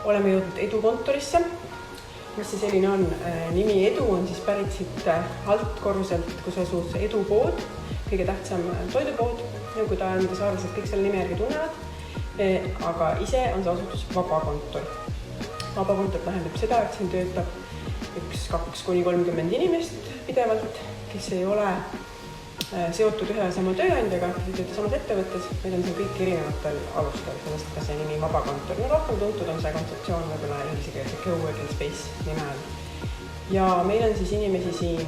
oleme jõudnud Edu kontorisse. Mis see selline on? Nimi Edu on siis pärit siit altkorruselt, kus asus Edu pood, kõige tähtsam toidupood, kui ta enda saarlased kõik selle nime järgi tunnevad. Aga ise on see asutus vabakontor. Vabakontor tähendab seda, et siin töötab 2–30 inimest pidevalt, kes ei ole seotud ühe sama tööandjaga, kes ei tööta samas ettevõttes, meil on siin kõik erinevatel alustel, sellest ka see nimi vabakontor. Rohkem tuntud on see kontseptsioon võib-olla ingliskeelse coworking space nime all. Ja meil on siis inimesi siin,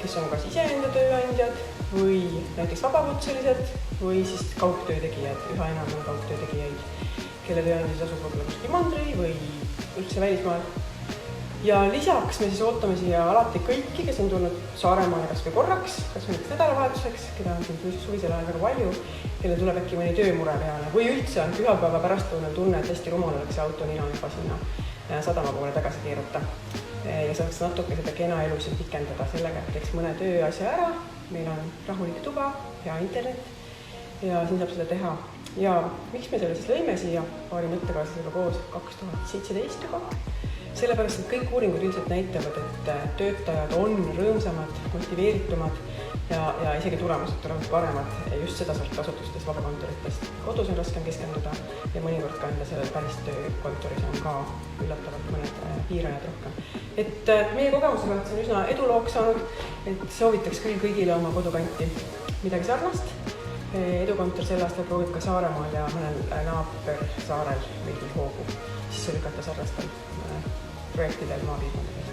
kes on kas iseenda tööandjad või näiteks vabakutselised või siis kaugtöötegijad, üha enam on kaugtöötegijaid, kelle tööandjad asub võib-olla kuskil mandril või üldse välismaal. Ja lisaks me siis ootame siia alati kõiki, kes on tulnud Saaremaale kas või korraks, kas või nädalavahetuseks, keda on siin suvisel ajal väga palju, kelle tuleb äkki mõni töömure peale või üldse on pühapäeva pärastlõunal tunne, et hästi rumal oleks auto nina juba sinna sadama poole tagasi keeruta. Ja saaks natuke seda kena elu siin pikendada sellega, et teeks mõne tööasja ära. Meil on rahulik tuba, hea internet ja siin saab seda teha. Ja miks me selle siis lõime siia paari mõttekaaslasega koos 2017 juba? Sellepärast, et kõik uuringud üldiselt näitavad, et töötajad on rõõmsamad, motiveeritumad ja isegi tulemused tulevad paremad just seda sealt kasutustest vabakontoritest. Kodus on raskem keskenduda ja mõnikord ka enda sellel päris töökontoris on ka üllatavalt mõned piirajad rohkem. Et meie kogemusega on üsna edulooks saanud, et soovitaks küll kõigile oma kodukanti midagi sarnast. Edukontor sel aastal proovib ka Saaremaal ja mõnel naabersaarel veidi hoogu sisse lükata sarnastel projektidel maapiirkondadel.